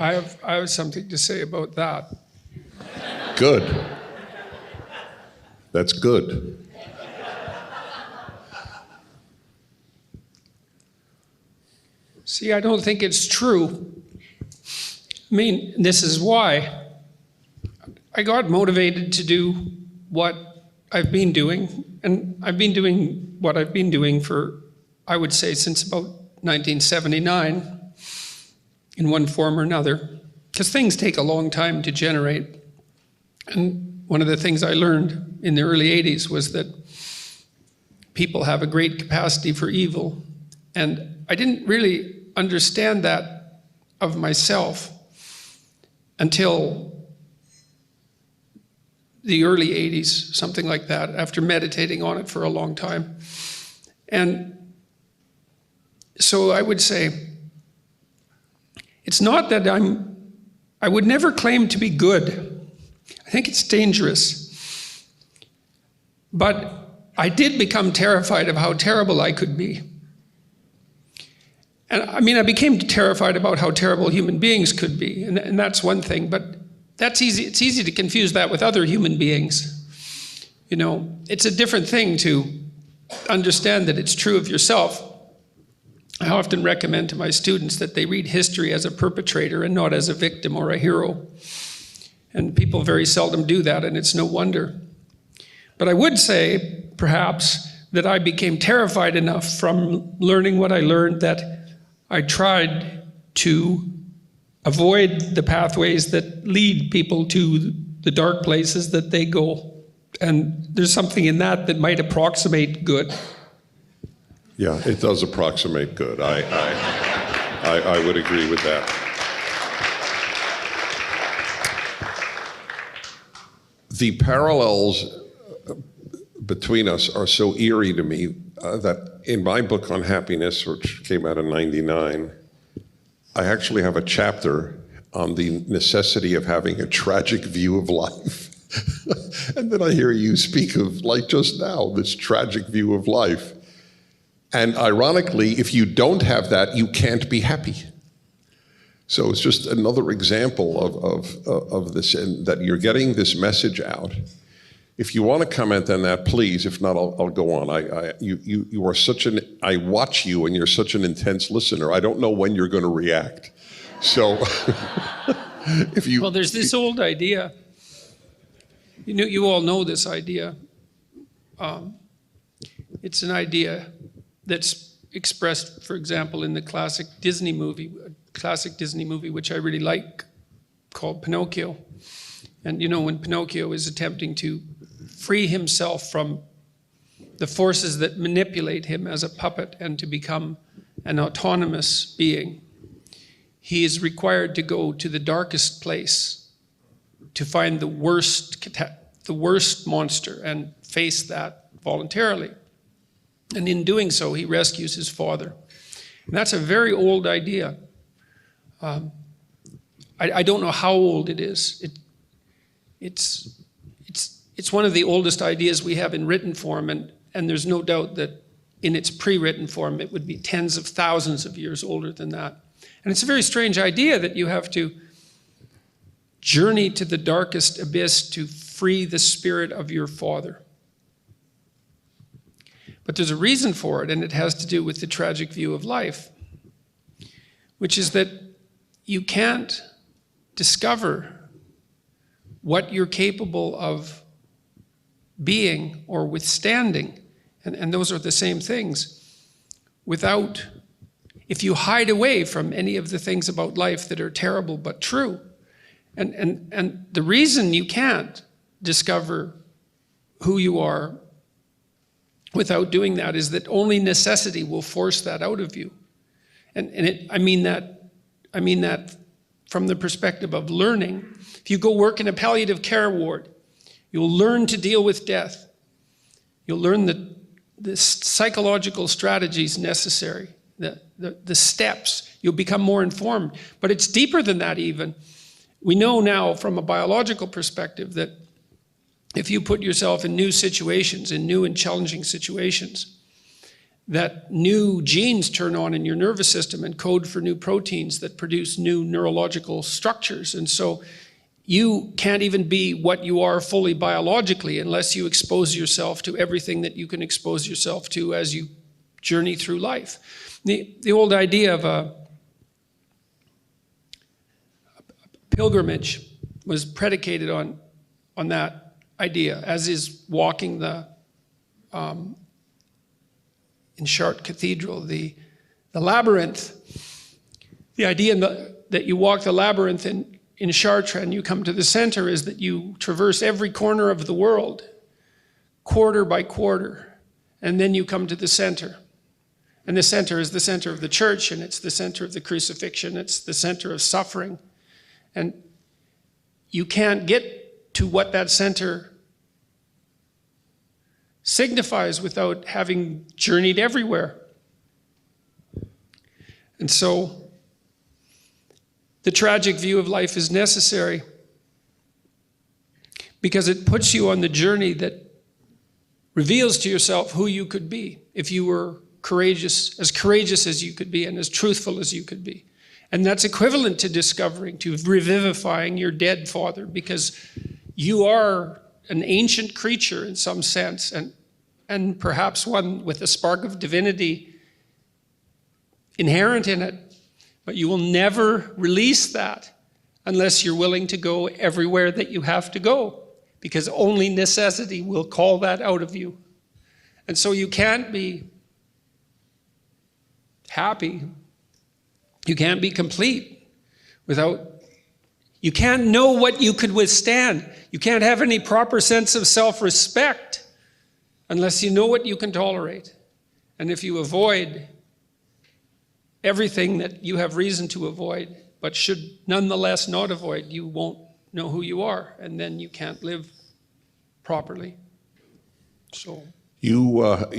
I have something to say about that. Good. That's good. See, I don't think it's true. I mean, this is why. I got motivated to do what I've been doing, and I've been doing what I've been doing for, I would say, since about 1979, in one form or another, because things take a long time to generate. And one of the things I learned in the early 80s was that people have a great capacity for evil, and I didn't really understand that of myself until the early 80s, something like that, after meditating on it for a long time. And so I would say, it's not that I would never claim to be good. I think it's dangerous. But I did become terrified of how terrible I could be. And I mean, I became terrified about how terrible human beings could be, and that's one thing, but that's easy. It's easy to confuse that with other human beings. You know, it's a different thing to understand that it's true of yourself. I often recommend to my students that they read history as a perpetrator and not as a victim or a hero. And people very seldom do that, and it's no wonder. But I would say, perhaps, that I became terrified enough from learning what I learned that I tried to avoid the pathways that lead people to the dark places that they go. And there's something in that that might approximate good. Yeah, it does approximate good. I would agree with that. The parallels between us are so eerie to me that in my book on happiness, which came out in '99, I actually have a chapter on the necessity of having a tragic view of life. And then I hear you speak of, like just now, this tragic view of life. And ironically, if you don't have that, you can't be happy. So it's just another example of this, and that you're getting this message out. If you want to comment on that, please. If not, I'll go on. You are such an, I watch you and you're such an intense listener. I don't know when you're going to react. So if you... Well, there's this old idea. You all know this idea. It's an idea that's expressed, for example, in the classic Disney movie, which I really like, called Pinocchio. And you know, when Pinocchio is attempting to free himself from the forces that manipulate him as a puppet and to become an autonomous being, he is required to go to the darkest place to find the worst monster and face that voluntarily. And in doing so, he rescues his father. And that's a very old idea. I don't know how old it is. It's one of the oldest ideas we have in written form, and there's no doubt that in its pre-written form, it would be tens of thousands of years older than that. And it's a very strange idea that you have to journey to the darkest abyss to free the spirit of your father. But there's a reason for it, and it has to do with the tragic view of life, which is that you can't discover what you're capable of being or withstanding, and those are the same things, without, if you hide away from any of the things about life that are terrible but true. And the reason you can't discover who you are without doing that is that only necessity will force that out of you. I mean that from the perspective of learning. If you go work in a palliative care ward, you'll learn to deal with death. You'll learn the psychological strategies necessary, the steps. You'll become more informed. But it's deeper than that even. We know now from a biological perspective that if you put yourself in new situations, in new and challenging situations, that new genes turn on in your nervous system and code for new proteins that produce new neurological structures. And so you can't even be what you are fully biologically unless you expose yourself to everything that you can expose yourself to as you journey through life. The old idea of a pilgrimage was predicated on that idea, as is walking the in Chartres Cathedral, the labyrinth. The idea that you walk the labyrinth in Chartres and you come to the center is that you traverse every corner of the world, quarter by quarter, and then you come to the center. And the center is the center of the church, and it's the center of the crucifixion, it's the center of suffering. And you can't get to what that center signifies without having journeyed everywhere. And so the tragic view of life is necessary because it puts you on the journey that reveals to yourself who you could be if you were courageous as you could be and as truthful as you could be. And that's equivalent to discovering, to revivifying your dead father, because you are an ancient creature in some sense, and perhaps one with a spark of divinity inherent in it, but you will never release that unless you're willing to go everywhere that you have to go, because only necessity will call that out of you. And so you can't be happy, you can't be complete without, you can't know what you could withstand. You can't have any proper sense of self-respect unless you know what you can tolerate. And if you avoid everything that you have reason to avoid, but should nonetheless not avoid, you won't know who you are, and then you can't live properly. So You have